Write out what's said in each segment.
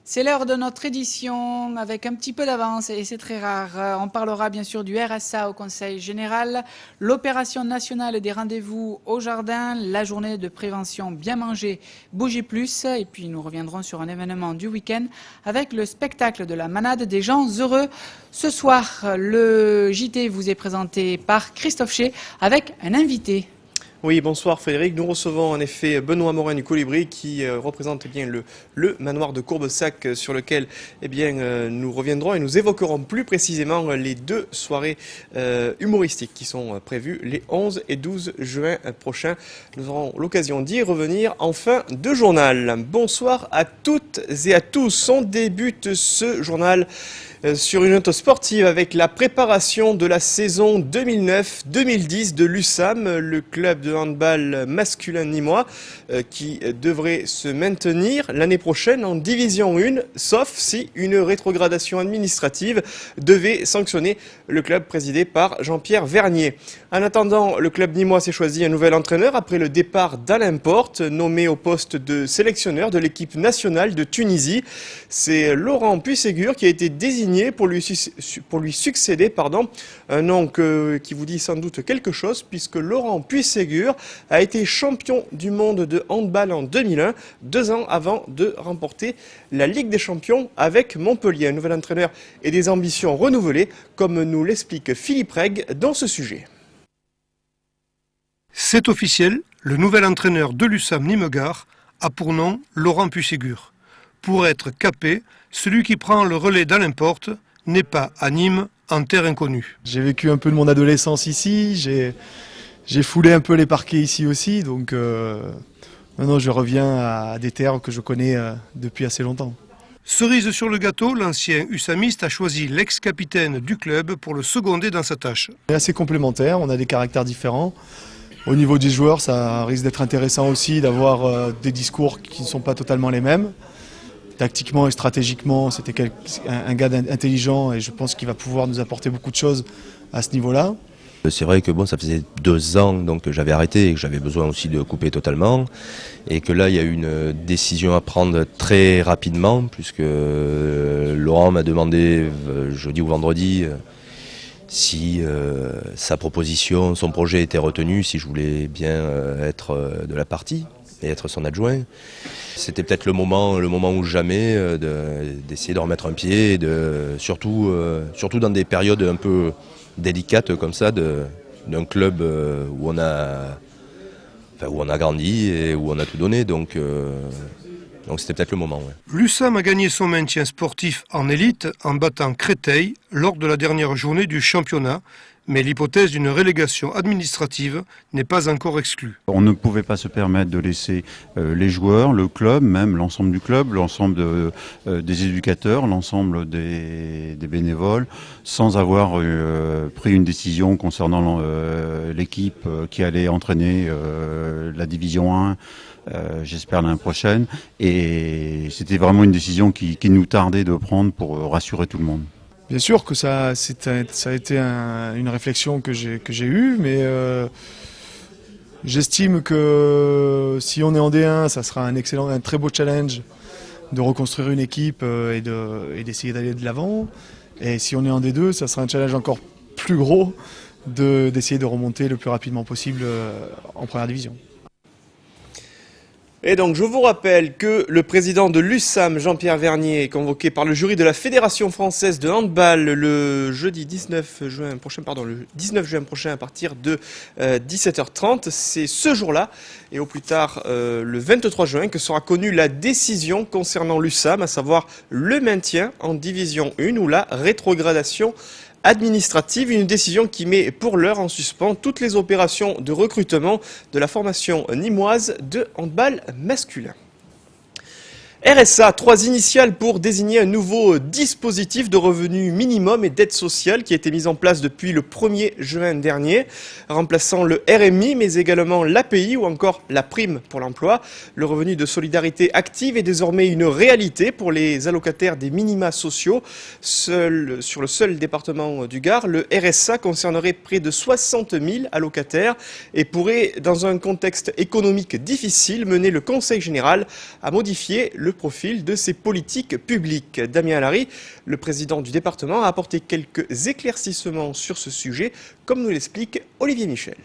C'est l'heure de notre édition avec un petit peu d'avance et c'est très rare. On parlera bien sûr du RSA au Conseil général, l'opération nationale des rendez-vous au jardin, la journée de prévention bien manger, bouger plus et puis nous reviendrons sur un événement du week-end avec le spectacle de la manade des gens heureux. Ce soir, le JT vous est présenté par Christophe Ché avec un invité. Oui, bonsoir Frédéric. Nous recevons en effet Benoît Morin du Colibri qui représente bien le manoir de Courbesac sur lequel nous reviendrons et nous évoquerons plus précisément les deux soirées humoristiques qui sont prévues les 11 et 12 juin prochains. Nous aurons l'occasion d'y revenir en fin de journal. Bonsoir à toutes et à tous. On débute ce journal sur une note sportive avec la préparation de la saison 2009-2010 de l'USAM, le club de handball masculin nîmois qui devrait se maintenir l'année prochaine en division 1, sauf si une rétrogradation administrative devait sanctionner le club présidé par Jean-Pierre Vernier. En attendant, le club nîmois s'est choisi un nouvel entraîneur après le départ d'Alain Porte, nommé au poste de sélectionneur de l'équipe nationale de Tunisie. C'est Laurent Puységur qui a été désigné pour lui succéder, un nom qui vous dit sans doute quelque chose, puisque Laurent Puységur a été champion du monde de handball en 2001, 2 ans avant de remporter la Ligue des champions avec Montpellier. Un nouvel entraîneur et des ambitions renouvelées, comme nous l'explique Philippe Reg dans ce sujet. C'est officiel, le nouvel entraîneur de l'USAM Nîmes-Gard a pour nom Laurent Puységur. Pour être capé, celui qui prend le relais d'Alain Porte n'est pas à Nîmes, en terre inconnue. J'ai vécu un peu de mon adolescence ici, j'ai foulé un peu les parquets ici aussi, donc maintenant je reviens à des terres que je connais depuis assez longtemps. Cerise sur le gâteau, l'ancien USAMiste a choisi l'ex-capitaine du club pour le seconder dans sa tâche. On est assez complémentaires, on a des caractères différents. Au niveau des joueurs, ça risque d'être intéressant aussi d'avoir des discours qui ne sont pas totalement les mêmes. Tactiquement et stratégiquement, c'était un gars intelligent et je pense qu'il va pouvoir nous apporter beaucoup de choses à ce niveau-là. C'est vrai que ça faisait 2 ans donc, que j'avais arrêté et que j'avais besoin aussi de couper totalement. Et que là, il y a eu une décision à prendre très rapidement, puisque Laurent m'a demandé jeudi ou vendredi si sa proposition, son projet était retenu, si je voulais bien être de la partie et être son adjoint. C'était peut-être le moment ou jamais d'essayer de remettre un pied, surtout dans des périodes un peu délicates comme ça, d'un club où on a grandi et où on a tout donné. Donc c'était peut-être le moment. Ouais. L'USAM a gagné son maintien sportif en élite en battant Créteil lors de la dernière journée du championnat. Mais l'hypothèse d'une relégation administrative n'est pas encore exclue. On ne pouvait pas se permettre de laisser les joueurs, le club, même l'ensemble du club, l'ensemble des éducateurs, l'ensemble des bénévoles, sans avoir pris une décision concernant l'équipe qui allait entraîner la Division 1. J'espère l'année prochaine. Et c'était vraiment une décision qui nous tardait de prendre pour rassurer tout le monde. Bien sûr que ça a été une réflexion que j'ai eue, mais j'estime que si on est en D1, ça sera un très beau challenge de reconstruire une équipe et d'essayer d'aller de l'avant. Et si on est en D2, ça sera un challenge encore plus gros d'essayer de remonter le plus rapidement possible en première division. Et donc, je vous rappelle que le président de l'USAM, Jean-Pierre Vernier, est convoqué par le jury de la Fédération française de handball le 19 juin prochain à partir de 17h30. C'est ce jour-là et au plus tard le 23 juin que sera connue la décision concernant l'USAM, à savoir le maintien en division 1 ou la rétrogradation administrative, une décision qui met pour l'heure en suspens toutes les opérations de recrutement de la formation nîmoise de handball masculin. RSA, 3 initiales pour désigner un nouveau dispositif de revenu minimum et d'aide sociale qui a été mis en place depuis le 1er juin dernier, remplaçant le RMI mais également l'API ou encore la prime pour l'emploi. Le revenu de solidarité active est désormais une réalité pour les allocataires des minima sociaux. Sur le seul département du Gard, le RSA concernerait près de 60 000 allocataires et pourrait, dans un contexte économique difficile, mener le Conseil général à modifier le profil de ces politiques publiques. Damien Alary, le président du département, a apporté quelques éclaircissements sur ce sujet, comme nous l'explique Olivier Michel.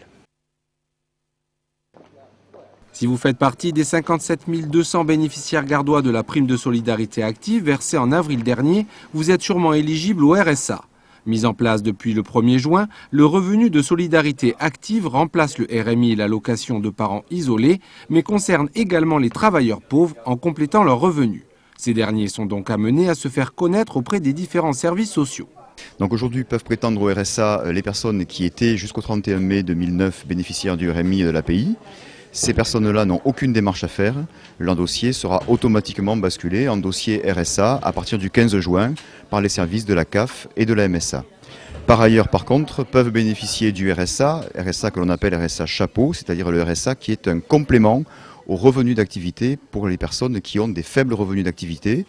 Si vous faites partie des 57 200 bénéficiaires gardois de la prime de solidarité active versée en avril dernier, vous êtes sûrement éligible au RSA. Mis en place depuis le 1er juin, le revenu de solidarité active remplace le RMI et l'allocation de parents isolés, mais concerne également les travailleurs pauvres en complétant leurs revenus. Ces derniers sont donc amenés à se faire connaître auprès des différents services sociaux. Donc aujourd'hui peuvent prétendre au RSA les personnes qui étaient jusqu'au 31 mai 2009 bénéficiaires du RMI et de l'API. Ces personnes-là n'ont aucune démarche à faire. Leur dossier sera automatiquement basculé en dossier RSA à partir du 15 juin par les services de la CAF et de la MSA. Par ailleurs, par contre, peuvent bénéficier du RSA que l'on appelle RSA chapeau, c'est-à-dire le RSA qui est un complément aux revenus d'activité pour les personnes qui ont des faibles revenus d'activité,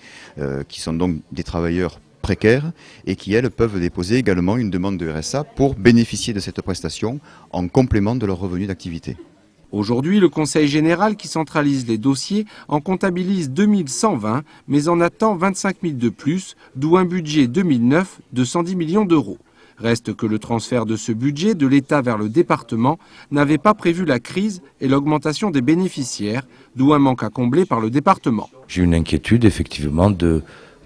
qui sont donc des travailleurs précaires et qui, elles, peuvent déposer également une demande de RSA pour bénéficier de cette prestation en complément de leurs revenus d'activité. Aujourd'hui, le Conseil général qui centralise les dossiers en comptabilise 2120, mais en attend 25 000 de plus, d'où un budget 2009 de 110 millions d'euros. Reste que le transfert de ce budget de l'État vers le département n'avait pas prévu la crise et l'augmentation des bénéficiaires, d'où un manque à combler par le département. J'ai une inquiétude effectivement de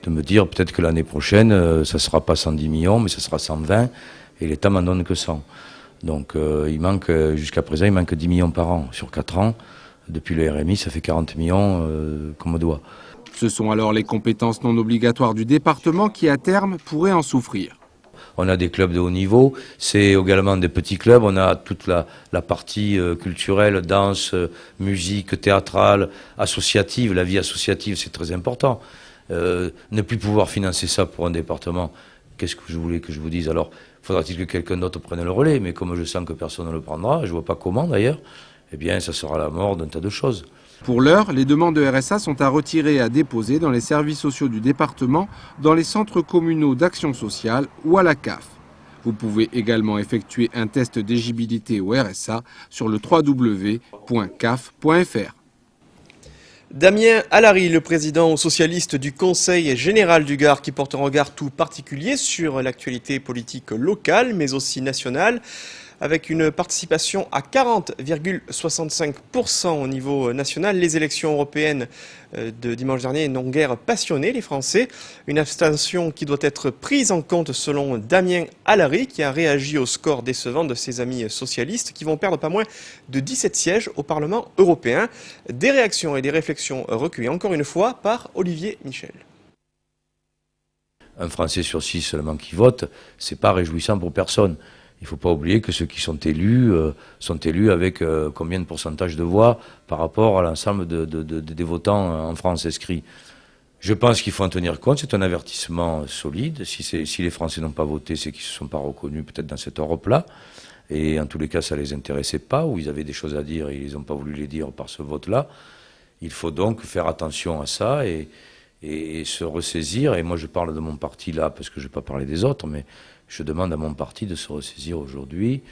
me dire peut-être que l'année prochaine, ça ne sera pas 110 millions, mais ça sera 120 et l'État m'en donne que 100. Donc jusqu'à présent, il manque 10 millions par an sur 4 ans. Depuis le RMI, ça fait 40 millions comme doigt. Ce sont alors les compétences non obligatoires du département qui, à terme, pourraient en souffrir. On a des clubs de haut niveau, c'est également des petits clubs, on a toute la partie culturelle, danse, musique, théâtrale, associative. La vie associative, c'est très important. Ne plus pouvoir financer ça pour un département, qu'est-ce que je voulais que je vous dise? Alors, faudra-t-il que quelqu'un d'autre prenne le relais? Mais comme je sens que personne ne le prendra, je ne vois pas comment d'ailleurs, eh bien ça sera la mort d'un tas de choses. Pour l'heure, les demandes de RSA sont à retirer et à déposer dans les services sociaux du département, dans les centres communaux d'action sociale ou à la CAF. Vous pouvez également effectuer un test d'éligibilité au RSA sur le www.caf.fr. Damien Alary, le président socialiste du Conseil général du Gard, qui porte un regard tout particulier sur l'actualité politique locale, mais aussi nationale, avec une participation à 40,65% au niveau national. Les élections européennes de dimanche dernier n'ont guère passionné les Français. Une abstention qui doit être prise en compte selon Damien Alary, qui a réagi au score décevant de ses amis socialistes, qui vont perdre pas moins de 17 sièges au Parlement européen. Des réactions et des réflexions recueillies encore une fois par Olivier Michel. Un Français sur 6 seulement qui vote, c'est pas réjouissant pour personne. Il ne faut pas oublier que ceux qui sont élus avec combien de pourcentage de voix par rapport à l'ensemble des votants en France inscrits. Je pense qu'il faut en tenir compte, c'est un avertissement solide. Si les Français n'ont pas voté, c'est qu'ils ne se sont pas reconnus peut-être dans cette Europe-là. Et en tous les cas, ça ne les intéressait pas, ou ils avaient des choses à dire et ils n'ont pas voulu les dire par ce vote-là. Il faut donc faire attention à ça et se ressaisir. Et moi, je parle de mon parti là, parce que je ne vais pas parler des autres, mais je demande à mon parti de se ressaisir aujourd'hui,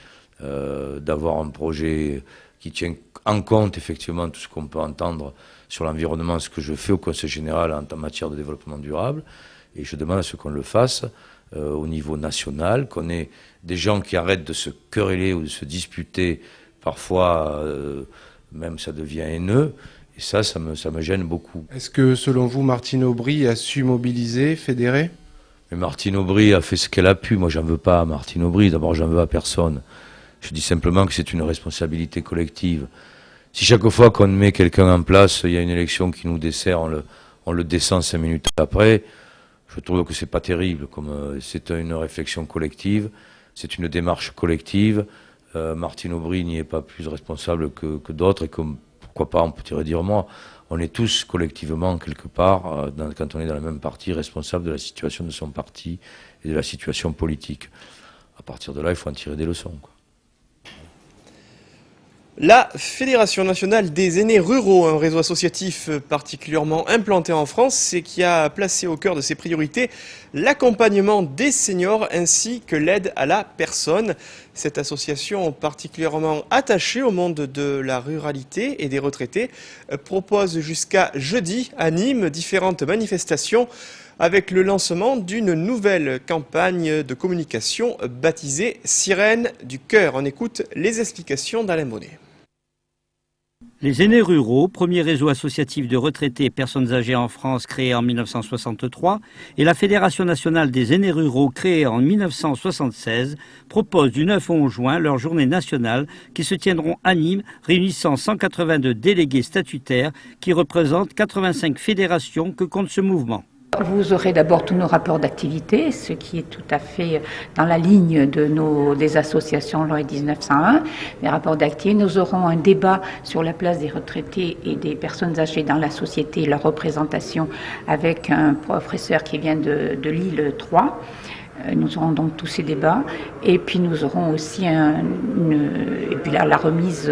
d'avoir un projet qui tient en compte effectivement tout ce qu'on peut entendre sur l'environnement, ce que je fais au Conseil général en matière de développement durable. Et je demande à ce qu'on le fasse au niveau national, qu'on ait des gens qui arrêtent de se quereller ou de se disputer. Parfois, même ça devient haineux. Et ça me gêne beaucoup. Est-ce que, selon vous, Martine Aubry a su mobiliser, fédérer ? Mais Martine Aubry a fait ce qu'elle a pu. Moi, j'en veux pas à Martine Aubry. D'abord, j'en veux à personne. Je dis simplement que c'est une responsabilité collective. Si chaque fois qu'on met quelqu'un en place, il y a une élection qui nous dessert, on le descend 5 minutes après, je trouve que c'est pas terrible. C'est une réflexion collective, c'est une démarche collective. Martine Aubry n'y est pas plus responsable que d'autres, et pourquoi pas, on peut dire moi. On est tous collectivement, quelque part, quand on est dans le même parti, responsables de la situation de son parti et de la situation politique. À partir de là, il faut en tirer des leçons, quoi. La Fédération nationale des aînés ruraux, un réseau associatif particulièrement implanté en France et qui a placé au cœur de ses priorités l'accompagnement des seniors ainsi que l'aide à la personne. Cette association particulièrement attachée au monde de la ruralité et des retraités propose jusqu'à jeudi à Nîmes différentes manifestations avec le lancement d'une nouvelle campagne de communication baptisée Sirène du Cœur. On écoute les explications d'Alain Bonnet. Les aînés ruraux, premier réseau associatif de retraités et personnes âgées en France créé en 1963, et la Fédération nationale des aînés ruraux créée en 1976, proposent du 9 au 11 juin leur journée nationale qui se tiendront à Nîmes, réunissant 182 délégués statutaires qui représentent 85 fédérations que compte ce mouvement. Vous aurez d'abord tous nos rapports d'activité, ce qui est tout à fait dans la ligne des associations loi 1901. Les rapports d'activité, nous aurons un débat sur la place des retraités et des personnes âgées dans la société et leur représentation avec un professeur qui vient de Lille 3. Nous aurons donc tous ces débats et puis nous aurons aussi la remise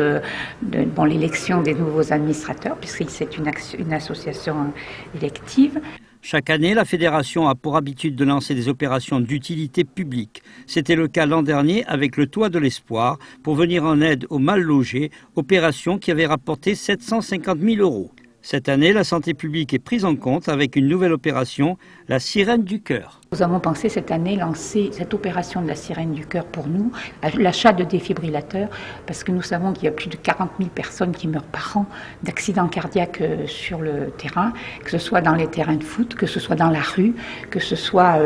l'élection des nouveaux administrateurs puisque c'est une association élective. Chaque année, la Fédération a pour habitude de lancer des opérations d'utilité publique. C'était le cas l'an dernier avec le Toit de l'Espoir pour venir en aide aux mal logés, opération qui avait rapporté 750 000 €. Cette année, la santé publique est prise en compte avec une nouvelle opération, la Sirène du Cœur. Nous avons pensé cette année lancer cette opération de la Sirène du Cœur pour nous, l'achat de défibrillateurs, parce que nous savons qu'il y a plus de 40 000 personnes qui meurent par an d'accidents cardiaques sur le terrain, que ce soit dans les terrains de foot, que ce soit dans la rue, que ce soit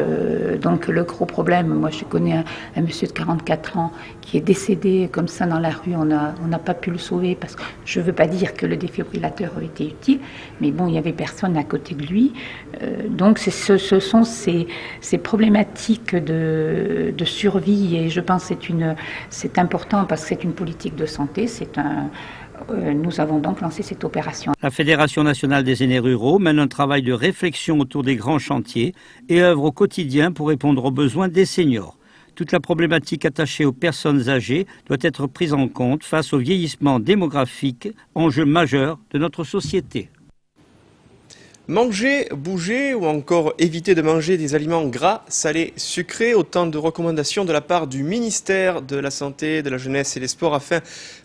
donc le gros problème. Moi, je connais un monsieur de 44 ans qui est décédé comme ça dans la rue. On n'a pas pu le sauver parce que je ne veux pas dire que le défibrillateur a été utile, mais bon, il y avait personne à côté de lui. Donc, ce sont ces problématiques de survie et je pense que c'est important parce que c'est une politique de santé, nous avons donc lancé cette opération. La Fédération nationale des aînés ruraux mène un travail de réflexion autour des grands chantiers et œuvre au quotidien pour répondre aux besoins des seniors. Toute la problématique attachée aux personnes âgées doit être prise en compte face au vieillissement démographique, enjeu majeur de notre société. Manger, bouger ou encore éviter de manger des aliments gras, salés, sucrés, autant de recommandations de la part du ministère de la Santé, de la Jeunesse et des Sports afin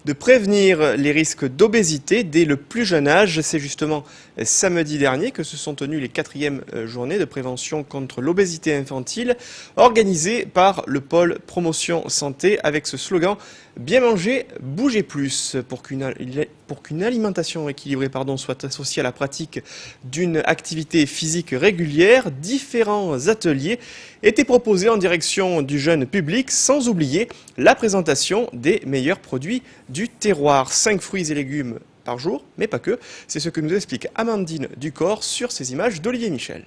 de prévenir les risques d'obésité dès le plus jeune âge. C'est justement samedi dernier que se sont tenues les 4e journées de prévention contre l'obésité infantile organisées par le pôle promotion santé avec ce slogan « Bien manger, bouger plus » pour qu'une alimentation équilibrée soit associée à la pratique d'une activité physique régulière. Différents ateliers étaient proposés en direction du jeune public sans oublier la présentation des meilleurs produits du terroir. 5 fruits et légumes par jour, mais pas que. C'est ce que nous explique Amandine Ducor sur ces images d'Olivier Michel.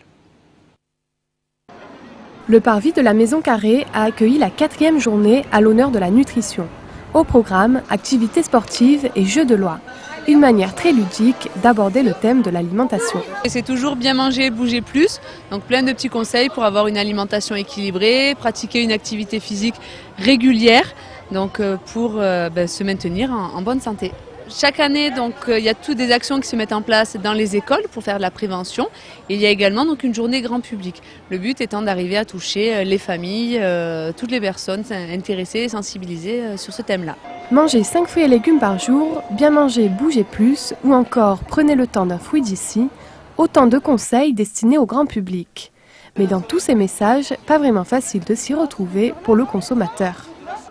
Le parvis de la Maison Carrée a accueilli la 4e journée à l'honneur de la nutrition. Au programme, activités sportives et jeux de loi. Une manière très ludique d'aborder le thème de l'alimentation. C'est toujours bien manger, bouger plus, donc plein de petits conseils pour avoir une alimentation équilibrée, pratiquer une activité physique régulière, donc pour se maintenir en bonne santé. Chaque année, donc, il y a toutes des actions qui se mettent en place dans les écoles pour faire de la prévention. Il y a également donc, une journée grand public. Le but étant d'arriver à toucher les familles, toutes les personnes intéressées et sensibilisées sur ce thème-là. Manger 5 fruits et légumes par jour, bien manger, bouger plus, ou encore prenez le temps d'un fruit d'ici, autant de conseils destinés au grand public. Mais dans tous ces messages, pas vraiment facile de s'y retrouver pour le consommateur.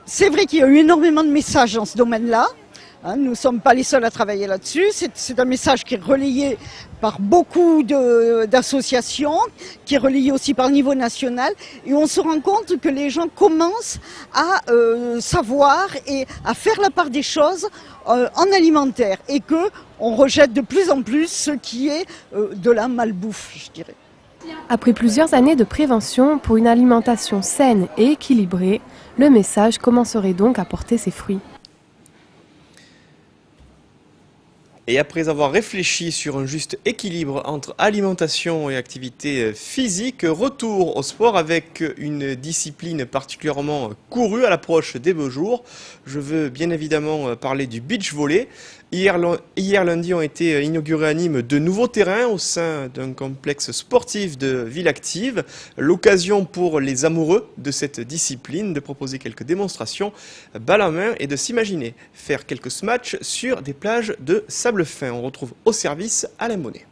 C'est vrai qu'il y a eu énormément de messages dans ce domaine-là. Nous ne sommes pas les seuls à travailler là-dessus. C'est un message qui est relayé par beaucoup d'associations, qui est relayé aussi par le niveau national. Et on se rend compte que les gens commencent à savoir et à faire la part des choses en alimentaire. Et qu'on rejette de plus en plus ce qui est de la malbouffe, je dirais. Après plusieurs années de prévention pour une alimentation saine et équilibrée, le message commencerait donc à porter ses fruits. Et après avoir réfléchi sur un juste équilibre entre alimentation et activité physique, retour au sport avec une discipline particulièrement courue à l'approche des beaux jours. Je veux bien évidemment parler du beach volley. Hier lundi ont été inaugurés à Nîmes de nouveaux terrains au sein d'un complexe sportif de Ville Active. L'occasion pour les amoureux de cette discipline de proposer quelques démonstrations balle en main et de s'imaginer faire quelques matchs sur des plages de sable fin. On retrouve au service Alain Bonnet.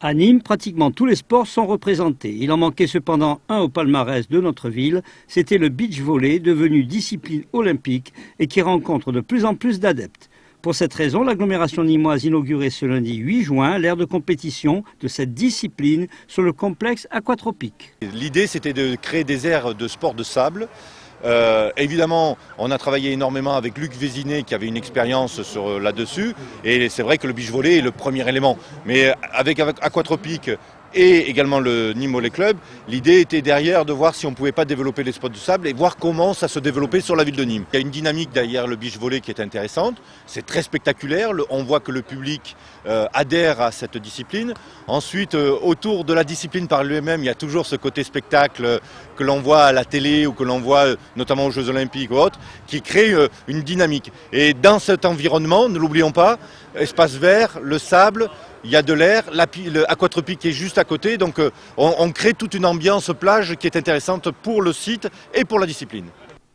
À Nîmes, pratiquement tous les sports sont représentés. Il en manquait cependant un au palmarès de notre ville. C'était le beach volley, devenu discipline olympique et qui rencontre de plus en plus d'adeptes. Pour cette raison, l'agglomération nîmoise inaugurait ce lundi 8 juin l'aire de compétition de cette discipline sur le complexe aquatropique. L'idée, c'était de créer des aires de sport de sable. Évidemment, on a travaillé énormément avec Luc Vézinet qui avait une expérience là-dessus, et c'est vrai que le beach volley est le premier élément. Mais avec Aquatropique et également le Nîmes Volley Club, l'idée était derrière de voir si on ne pouvait pas développer les spots de sable et voir comment ça se développait sur la ville de Nîmes. Il y a une dynamique derrière le beach volley qui est intéressante, c'est très spectaculaire, on voit que le public adhère à cette discipline. Ensuite, autour de la discipline par lui-même, il y a toujours ce côté spectacle que l'on voit à la télé ou que l'on voit notamment aux Jeux Olympiques ou autres, qui crée une dynamique. Et dans cet environnement, ne l'oublions pas, espace vert, le sable, il y a de l'air, l'Aquatropique est juste à côté, donc on crée toute une ambiance plage qui est intéressante pour le site et pour la discipline.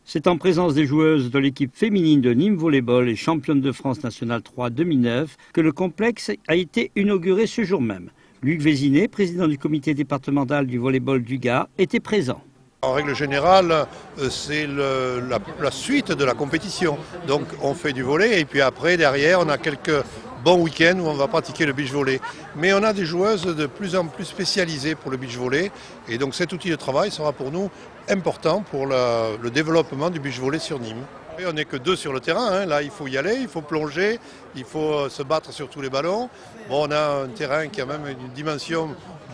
C'est en présence des joueuses de l'équipe féminine de Nîmes Volleyball et championne de France Nationale 3 2009 que le complexe a été inauguré ce jour même. Luc Vézinet, président du comité départemental du volleyball du Gard, était présent. En règle générale, c'est la suite de la compétition. Donc on fait du volley et puis après, derrière, on a quelques bons week-ends où on va pratiquer le beach volley. Mais on a des joueuses de plus en plus spécialisées pour le beach volley. Et donc cet outil de travail sera pour nous important pour le développement du beach volley sur Nîmes. Et on n'est que 2 sur le terrain, hein. Là il faut y aller, il faut plonger, il faut se battre sur tous les ballons. Bon, on a un terrain qui a même une dimension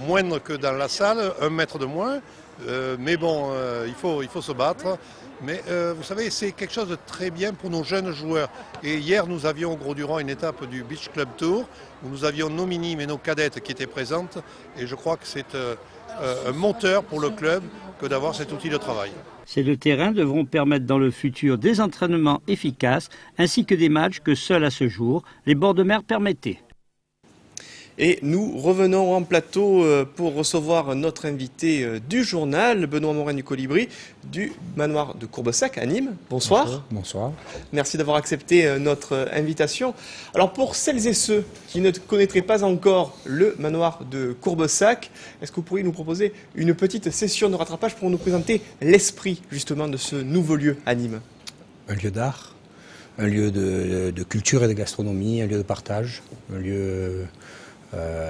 moindre que dans la salle, 1 mètre de moins. Mais bon, il faut se battre. Mais vous savez, c'est quelque chose de très bien pour nos jeunes joueurs. Et hier, nous avions au Gros-Durand une étape du Beach Club Tour où nous avions nos minimes et nos cadettes qui étaient présentes. Et je crois que c'est un moteur pour le club que d'avoir cet outil de travail. Ces 2 terrains devront permettre dans le futur des entraînements efficaces ainsi que des matchs que seuls à ce jour les bords de mer permettaient. Et nous revenons en plateau pour recevoir notre invité du journal, Benoît Morin du Colibri, du manoir de Courbesac à Nîmes. Bonsoir. Bonsoir. Merci d'avoir accepté notre invitation. Alors pour celles et ceux qui ne connaîtraient pas encore le manoir de Courbesac, est-ce que vous pourriez nous proposer une petite session de rattrapage pour nous présenter l'esprit justement de ce nouveau lieu à Nîmes? Un lieu d'art, un lieu de culture et de gastronomie, un lieu de partage, un lieu...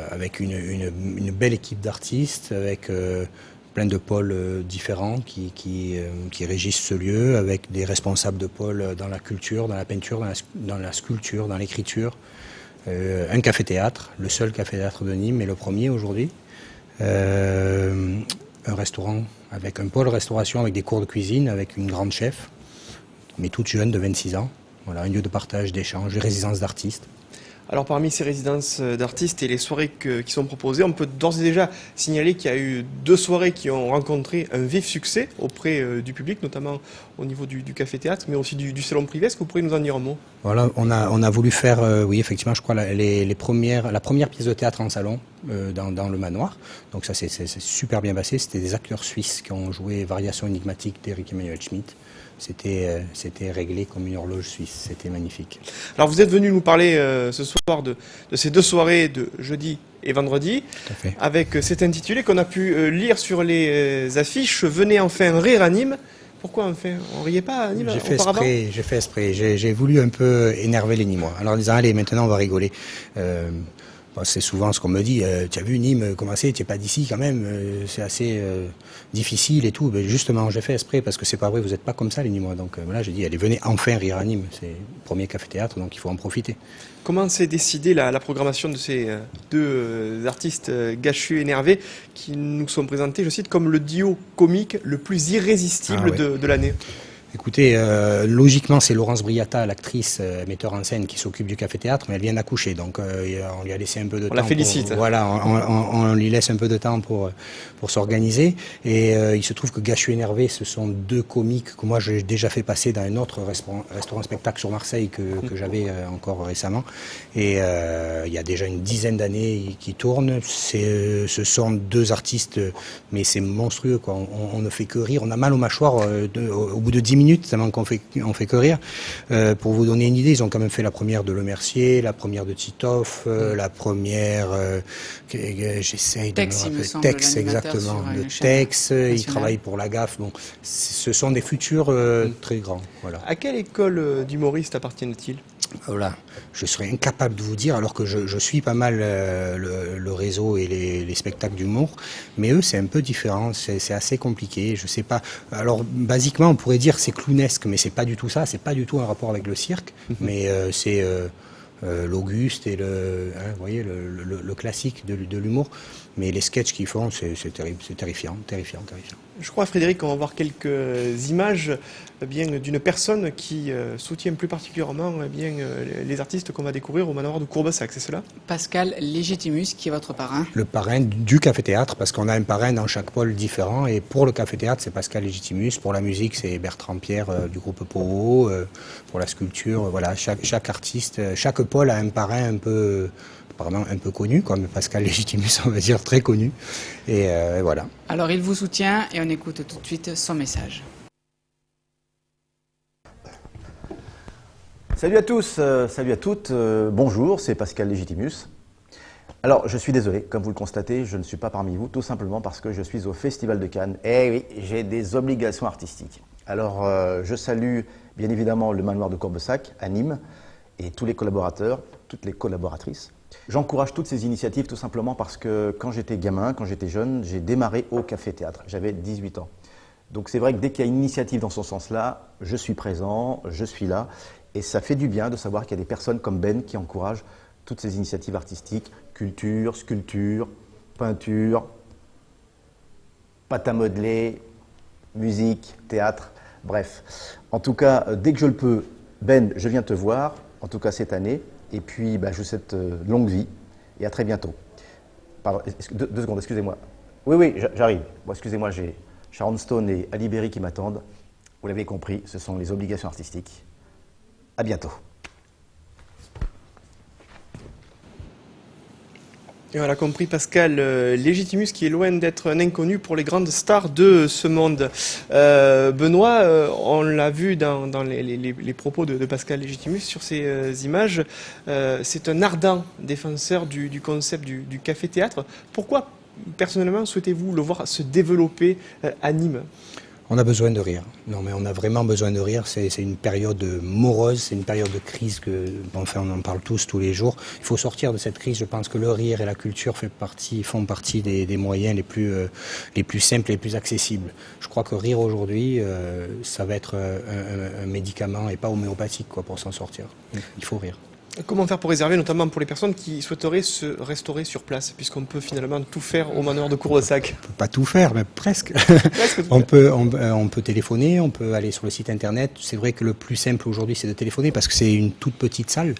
avec une belle équipe d'artistes, avec plein de pôles différents qui régissent ce lieu, avec des responsables de pôles dans la culture, dans la peinture, dans la sculpture, dans l'écriture. Un café-théâtre, le seul café-théâtre de Nîmes et le premier aujourd'hui. Un restaurant, avec un pôle restauration, avec des cours de cuisine, avec une grande chef, mais toute jeune de 26 ans. Voilà, un lieu de partage, d'échange, de résidence d'artistes. Alors parmi ces résidences d'artistes et les soirées qui sont proposées, on peut d'ores et déjà signaler qu'il y a eu 2 soirées qui ont rencontré un vif succès auprès du public, notamment au niveau du café-théâtre, mais aussi du salon privé. Est-ce que vous pourriez nous en dire un mot? Voilà, on a voulu faire, oui effectivement, je crois, la première pièce de théâtre en salon dans le manoir. Donc ça c'est super bien passé. C'était des acteurs suisses qui ont joué Variation énigmatique d'Eric Emmanuel Schmitt. C'était réglé comme une horloge suisse, c'était magnifique. Alors vous êtes venu nous parler ce soir de ces 2 soirées de jeudi et vendredi, avec cet intitulé qu'on a pu lire sur les affiches, Venez enfin rire à Nîmes. Pourquoi enfin? On riait pas à Nîmes auparavant? J'ai fait exprès, j'ai voulu un peu énerver les Nîmois. Alors en disant, allez, maintenant on va rigoler. C'est souvent ce qu'on me dit, tu as vu Nîmes commencer, tu n'es pas d'ici quand même, c'est assez difficile et tout. Mais justement, j'ai fait exprès parce que c'est pas vrai, vous n'êtes pas comme ça les Nîmois. Donc voilà, j'ai dit, allez, venez enfin rire à Nîmes, c'est le premier café-théâtre, donc il faut en profiter. Comment s'est décidée la programmation de ces 2 artistes gâchus énervés qui nous sont présentés, je cite, comme le duo comique le plus irrésistible de l'année? Écoutez, logiquement, c'est Laurence Briata, l'actrice, metteur en scène, qui s'occupe du café-théâtre, mais elle vient d'accoucher, donc on lui a laissé un peu de temps. On la félicite. Voilà, on lui laisse un peu de temps pour s'organiser. Et il se trouve que Gachu et Nervé, ce sont deux comiques que moi j'ai déjà fait passer dans un autre restaurant-spectacle sur Marseille que j'avais encore récemment. Et il y a déjà une dizaine d'années qui tournent. Ce sont deux artistes, mais c'est monstrueux, quoi. On ne fait que rire. On a mal aux mâchoires au bout de 10 minutes, tellement qu'on fait que rire. Pour vous donner une idée, ils ont quand même fait la première de Le Mercier, la première de Titoff, la première, j'essaye de me rappeler, Tex, exactement, de Tex, ils travaillent pour la Gaffe. Bon, ce sont des futurs très grands. Voilà. À quelle école d'humoriste appartiennent-ils? Voilà, je serais incapable de vous dire, alors que je suis pas mal le réseau et les spectacles d'humour, mais eux c'est un peu différent, c'est assez compliqué, je sais pas. Alors basiquement on pourrait dire c'est clownesque, mais c'est pas du tout ça, c'est pas du tout un rapport avec le cirque, mais c'est l'Auguste et vous voyez, le classique de l'humour. Mais les sketchs qu'ils font, c'est terrifiant. Je crois, Frédéric, qu'on va voir quelques images d'une personne qui soutient plus particulièrement les artistes qu'on va découvrir au manoir de Courbesac, c'est cela? Pascal Légitimus, qui est votre parrain? Le parrain du café-théâtre, parce qu'on a un parrain dans chaque pôle différent. Et pour le café-théâtre, c'est Pascal Légitimus. Pour la musique, c'est Bertrand Pierre du groupe Poho. Pour la sculpture, voilà, chaque artiste, chaque pôle a un parrain un peu connu, comme Pascal Légitimus, on va dire très connu. Et voilà. Alors il vous soutient et on écoute tout de suite son message. Salut à tous, salut à toutes, bonjour, c'est Pascal Légitimus. Alors je suis désolé, comme vous le constatez, je ne suis pas parmi vous, tout simplement parce que je suis au Festival de Cannes. Eh oui, j'ai des obligations artistiques. Alors je salue bien évidemment le manoir de Courbesac à Nîmes et tous les collaborateurs, toutes les collaboratrices. J'encourage toutes ces initiatives tout simplement parce que quand j'étais gamin, quand j'étais jeune, j'ai démarré au café-théâtre. J'avais 18 ans. Donc c'est vrai que dès qu'il y a une initiative dans ce sens-là, je suis présent, je suis là. Et ça fait du bien de savoir qu'il y a des personnes comme Ben qui encouragent toutes ces initiatives artistiques, culture, sculpture, peinture, pâte à modeler, musique, théâtre, bref. En tout cas, dès que je le peux, Ben, je viens te voir, en tout cas cette année. Et puis, je vous souhaite longue vie et à très bientôt. Pardon, deux secondes, excusez-moi. Oui, j'arrive. Bon, excusez-moi, j'ai Sharon Stone et Ali Berry qui m'attendent. Vous l'avez compris, ce sont les obligations artistiques. À bientôt. Et on l'a compris, Pascal Légitimus, qui est loin d'être un inconnu pour les grandes stars de ce monde. Benoît, on l'a vu dans les propos de Pascal Légitimus sur ces images, c'est un ardent défenseur du concept du café-théâtre. Pourquoi, personnellement, souhaitez-vous le voir se développer à Nîmes ? On a besoin de rire. Non, mais on a vraiment besoin de rire. C'est une période morose, c'est une période de crise on en parle tous les jours. Il faut sortir de cette crise. Je pense que le rire et la culture font partie des moyens les plus simples et les plus accessibles. Je crois que rire aujourd'hui, ça va être un médicament et pas homéopathique pour s'en sortir. Il faut rire. Comment faire pour réserver, notamment pour les personnes qui souhaiteraient se restaurer sur place, puisqu'on peut finalement tout faire au manoir de Courbesac? On peut pas tout faire, mais presque. On peut téléphoner, on peut aller sur le site internet. C'est vrai que le plus simple aujourd'hui, c'est de téléphoner parce que c'est une toute petite salle.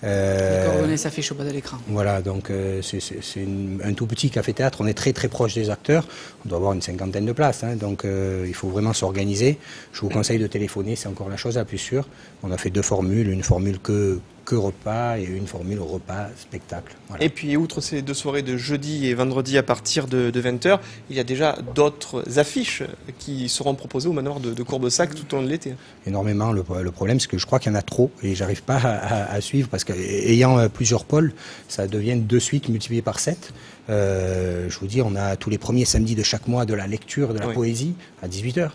Les coordonnées s'affichent au bas de l'écran. Voilà, donc c'est un tout petit café-théâtre. On est très très proche des acteurs. On doit avoir une 50aine de places, donc il faut vraiment s'organiser. Je vous conseille de téléphoner, c'est encore la chose la plus sûre. On a fait deux formules, une formule que repas et une formule repas spectacle. Voilà. Et puis outre ces deux soirées de jeudi et vendredi à partir de 20h, il y a déjà d'autres affiches qui seront proposées au manoir de Courbesac tout au long de l'été. Énormément. Le problème, c'est que je crois qu'il y en a trop et j'arrive pas à suivre parce qu'ayant plusieurs pôles, ça devient de suite multiplié par 7. Je vous dis, on a tous les premiers samedis de chaque mois de la lecture, de la poésie à 18h.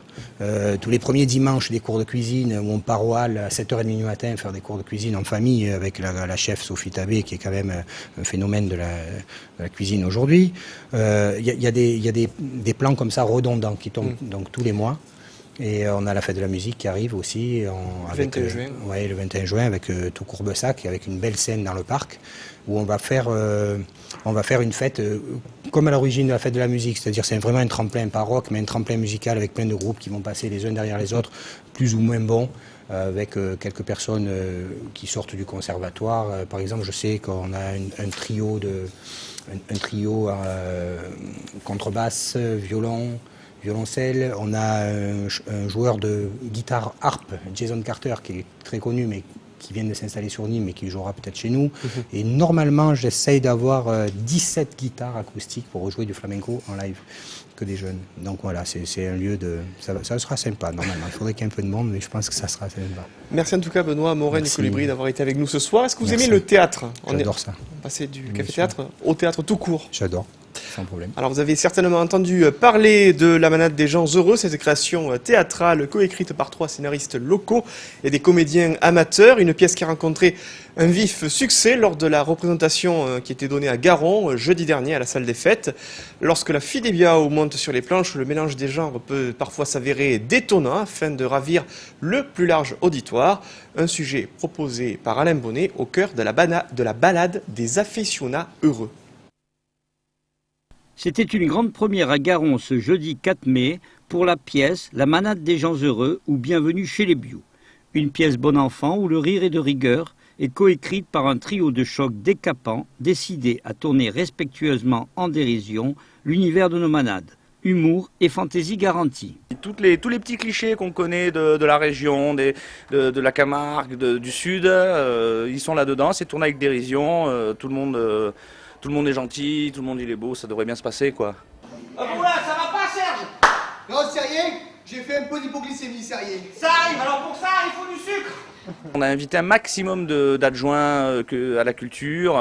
Tous les premiers dimanches des cours de cuisine où on part au hall à 7h30 du matin faire des cours de cuisine en famille avec la chef Sophie Tabé qui est quand même un phénomène de la cuisine aujourd'hui. Il y a des plans comme ça redondants qui tombent donc tous les mois. Et on a la fête de la musique qui arrive aussi avec, 21 juin. Ouais, le 21 juin avec tout Courbesac, avec une belle scène dans le parc où on va faire une fête comme à l'origine de la fête de la musique, c'est-à-dire c'est vraiment un tremplin, pas rock, mais un tremplin musical avec plein de groupes qui vont passer les uns derrière les autres, plus ou moins bons, avec quelques personnes qui sortent du conservatoire. Par exemple, je sais qu'on a un trio contrebasse, violon, violoncelle. On a un joueur de guitare harpe, Jason Carter, qui est très connu, mais qui vient de s'installer sur Nîmes et qui jouera peut-être chez nous. Et normalement, j'essaye d'avoir 17 guitares acoustiques pour jouer du flamenco en live, que des jeunes. Donc voilà, c'est un lieu de... Ça sera sympa, normalement. Il faudrait qu'il y ait un peu de monde, mais je pense que ça sera sympa. Merci en tout cas, Benoît Morin du Colibri, d'avoir été avec nous ce soir. Est-ce que vous aimez le théâtre? J'adore ça. On passait du café-théâtre au théâtre tout court. J'adore. Sans problème. Alors vous avez certainement entendu parler de La Manade des gens heureux, cette création théâtrale coécrite par 3 scénaristes locaux et des comédiens amateurs, une pièce qui a rencontré un vif succès lors de la représentation qui était donnée à Garon jeudi dernier à la salle des fêtes. Lorsque la fille des Biao monte sur les planches, le mélange des genres peut parfois s'avérer détonnant afin de ravir le plus large auditoire. Un sujet proposé par Alain Bonnet au cœur de la balade des aficionats heureux. C'était une grande première à Garon ce jeudi 4 mai pour la pièce La Manade des gens heureux ou Bienvenue chez les Biou. Une pièce bon enfant où le rire est de rigueur et coécrite par un trio de choc décapant décidé à tourner respectueusement en dérision l'univers de nos manades. Humour et fantaisie garantie. Tous les petits clichés qu'on connaît de la région, de la Camargue, du Sud, ils sont là-dedans, c'est tourné avec dérision, tout le monde est gentil, tout le monde il est beau, ça devrait bien se passer quoi. Ah bon là, ça va pas Serge? Non, c'est rien, j'ai fait un peu d'hypoglycémie, c'est rien. Ça arrive, alors pour ça, il faut du sucre. On a invité un maximum d'adjoints à la culture,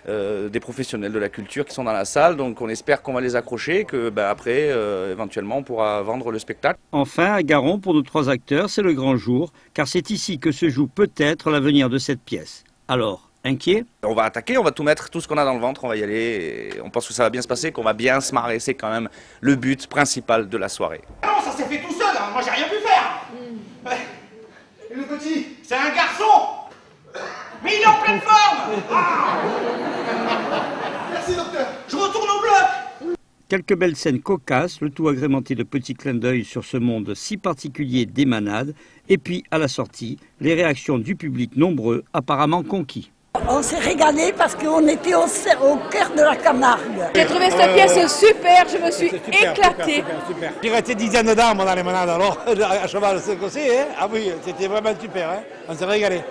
des professionnels de la culture qui sont dans la salle, donc on espère qu'on va les accrocher, que après, éventuellement, on pourra vendre le spectacle. Enfin, à Garon, pour nos 3 acteurs, c'est le grand jour, car c'est ici que se joue peut-être l'avenir de cette pièce. Alors, inquiet? On va attaquer, on va tout mettre, tout ce qu'on a dans le ventre, on va y aller, et on pense que ça va bien se passer, qu'on va bien se marrer, c'est quand même le but principal de la soirée. Non, ça s'est fait tout seul, hein. Moi j'ai rien pu faire. Et le petit? C'est un garçon. Mais il est en pleine forme. Merci docteur. Je retourne au bloc. Quelques belles scènes cocasses, le tout agrémenté de petits clins d'œil sur ce monde si particulier des manades, et puis à la sortie, les réactions du public nombreux, apparemment conquis. On s'est régalé parce qu'on était au cœur de la Camargue. J'ai trouvé cette pièce super, je me suis éclatée. J'ai resté dizaines de dames dans les manades, alors à cheval c'est aussi, hein. Ah oui, c'était vraiment super, hein. On s'est régalé.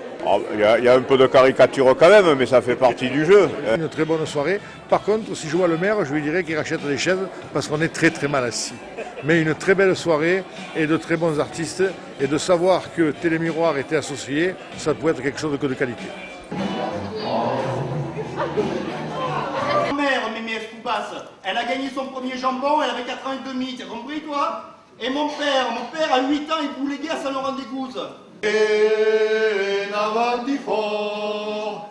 Il y a un peu de caricature quand même, mais ça fait partie du jeu. Une très bonne soirée. Par contre, si je vois le maire, je lui dirais qu'il rachète des chaises parce qu'on est très très mal assis. Mais une très belle soirée et de très bons artistes. Et de savoir que Télémiroir était associé, ça pourrait être quelque chose de qualité. Ma mère, Mémé Escoubasse, elle a gagné son premier jambon, elle avait 4 ans et demi, t'as compris toi? Et mon père à 8 ans, il bouléguait à Saint-Laurent-des-Gouzes. E davanti for,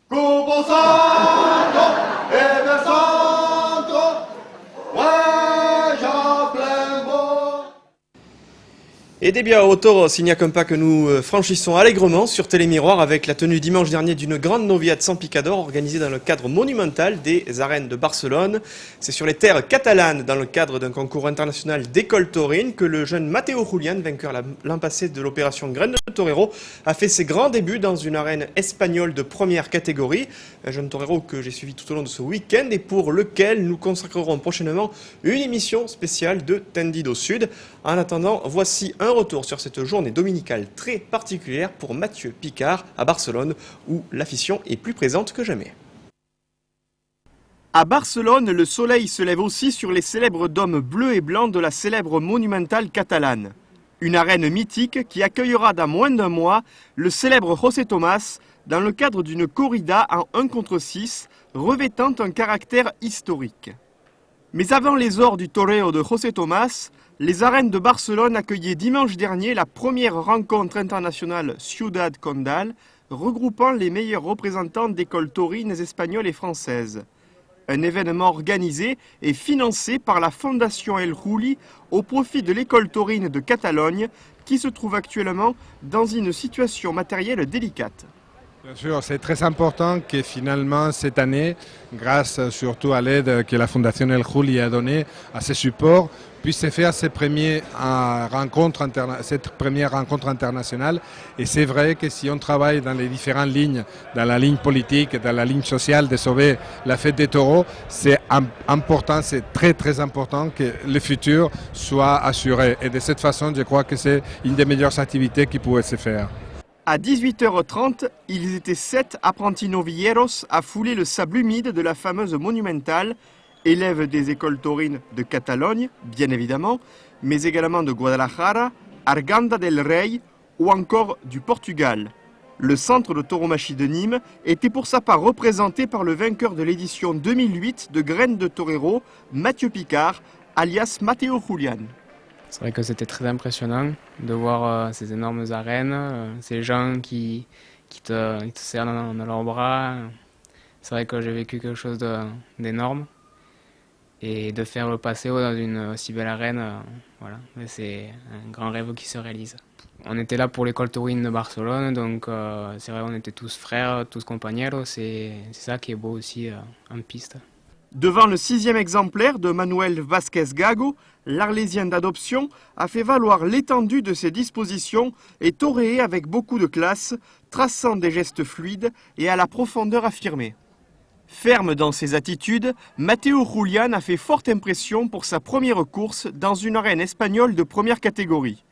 Cubo Santo, e per Santo, Guaja Plembo. Et des Biao Toros, il n'y a qu'un pas que nous franchissons allègrement sur Télémiroir avec la tenue dimanche dernier d'une grande noviade sans picador organisée dans le cadre monumental des arènes de Barcelone. C'est sur les terres catalanes, dans le cadre d'un concours international d'école taurine, que le jeune Matteo Julián, vainqueur l'an passé de l'opération Graine de Torero, a fait ses grands débuts dans une arène espagnole de première catégorie. Un jeune torero que j'ai suivi tout au long de ce week-end et pour lequel nous consacrerons prochainement une émission spéciale de Tendido Sud. En attendant, voici un retour sur cette journée dominicale très particulière pour Mathieu Picard à Barcelone, où l'afition est plus présente que jamais. À Barcelone, le soleil se lève aussi sur les célèbres dômes bleus et blancs de la célèbre monumentale catalane. Une arène mythique qui accueillera dans moins d'un mois le célèbre José Tomás dans le cadre d'une corrida en 1 contre 6 revêtant un caractère historique. Mais avant les ors du toreo de José Tomás, les arènes de Barcelone accueillaient dimanche dernier la première rencontre internationale Ciudad Condal, regroupant les meilleurs représentants d'écoles taurines espagnoles et françaises. un événement organisé et financé par la Fondation El Juli au profit de l'école taurine de Catalogne qui se trouve actuellement dans une situation matérielle délicate. Bien sûr, c'est très important que finalement cette année, grâce surtout à l'aide que la Fondation El Juli a donnée à ces supports, puisse se faire cette première rencontre internationale. Et c'est vrai que si on travaille dans les différentes lignes, dans la ligne politique, dans la ligne sociale de sauver la fête des taureaux, c'est important, c'est très très important que le futur soit assuré. Et de cette façon, je crois que c'est une des meilleures activités qui pourrait se faire. À 18h30, ils étaient 7 apprentis novilleros à fouler le sable humide de la fameuse monumentale, élèves des écoles taurines de Catalogne, bien évidemment, mais également de Guadalajara, Arganda del Rey ou encore du Portugal. Le centre de tauromachie de Nîmes était pour sa part représenté par le vainqueur de l'édition 2008 de Graines de Torero, Mathieu Picard, alias Matteo Julian. C'est vrai que c'était très impressionnant de voir ces énormes arènes, ces gens qui te serrent dans leurs bras. C'est vrai que j'ai vécu quelque chose d'énorme. Et de faire le Paseo dans une aussi belle arène, voilà, c'est un grand rêve qui se réalise. On était là pour l'école taurine de Barcelone, donc c'est vrai on était tous frères, tous compañeros, c'est ça qui est beau aussi en piste. Devant le 6e exemplaire de Manuel Vázquez Gago, l'Arlésien d'adoption a fait valoir l'étendue de ses dispositions et toréé avec beaucoup de classe, traçant des gestes fluides et à la profondeur affirmée. Ferme dans ses attitudes, Matteo Julian a fait forte impression pour sa première course dans une arène espagnole de première catégorie.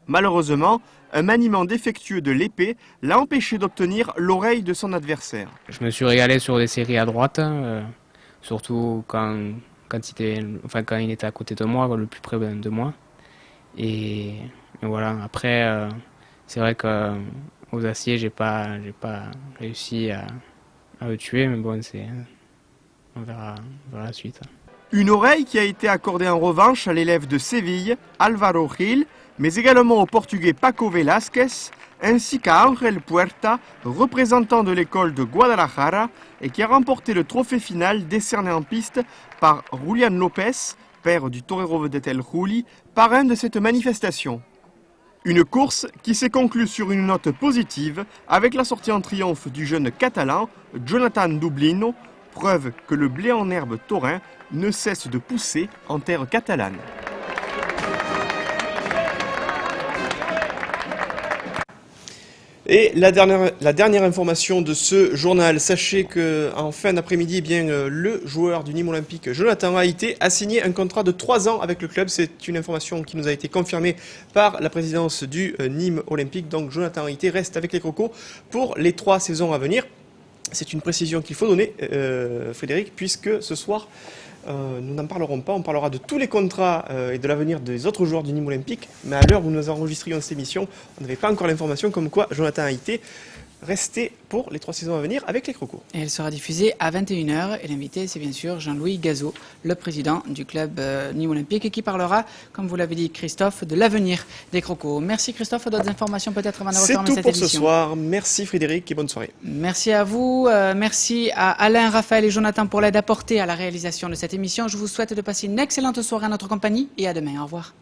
Malheureusement, un maniement défectueux de l'épée l'a empêché d'obtenir l'oreille de son adversaire. Je me suis régalé sur des séries à droite, surtout quand il était à côté de moi, le plus près de moi. Et voilà, après, c'est vrai qu'aux aciers, j'ai pas réussi à le tuer, mais bon, on verra la suite. Une oreille qui a été accordée en revanche à l'élève de Séville, Álvaro Gil, mais également au Portugais Paco Velázquez, ainsi qu'à Ángel Puerta, représentant de l'école de Guadalajara, et qui a remporté le trophée final décerné en piste par Julián López, père du torero vedette El Juli, parrain de cette manifestation. Une course qui s'est conclue sur une note positive avec la sortie en triomphe du jeune catalan Jonathan Dublino, preuve que le blé en herbe taurin ne cesse de pousser en terre catalane. Et la dernière information de ce journal, sachez qu'en fin d'après-midi, le joueur du Nîmes Olympique, Jonathan Haïté, a signé un contrat de 3 ans avec le club. C'est une information qui nous a été confirmée par la présidence du Nîmes Olympique. Donc Jonathan Haïté reste avec les Crocos pour les 3 saisons à venir. C'est une précision qu'il faut donner, Frédéric, puisque ce soir, nous n'en parlerons pas. On parlera de tous les contrats et de l'avenir des autres joueurs du Nîmes Olympique. Mais à l'heure où nous enregistrions cette émission, on n'avait pas encore l'information comme quoi Jonathan Haïté restait pour les 3 saisons à venir avec les Crocos. Et elle sera diffusée à 21h. Et l'invité, c'est bien sûr Jean-Louis Gazot, le président du club Nîmes Olympique, et qui parlera, comme vous l'avez dit Christophe, de l'avenir des Crocos. Merci Christophe. D'autres informations peut-être avant de refermer cette édition? C'est tout pour ce soir. Merci Frédéric et bonne soirée. Merci à vous. Merci à Alain, Raphaël et Jonathan pour l'aide apportée à la réalisation de cette émission. Je vous souhaite de passer une excellente soirée à notre compagnie et à demain. Au revoir.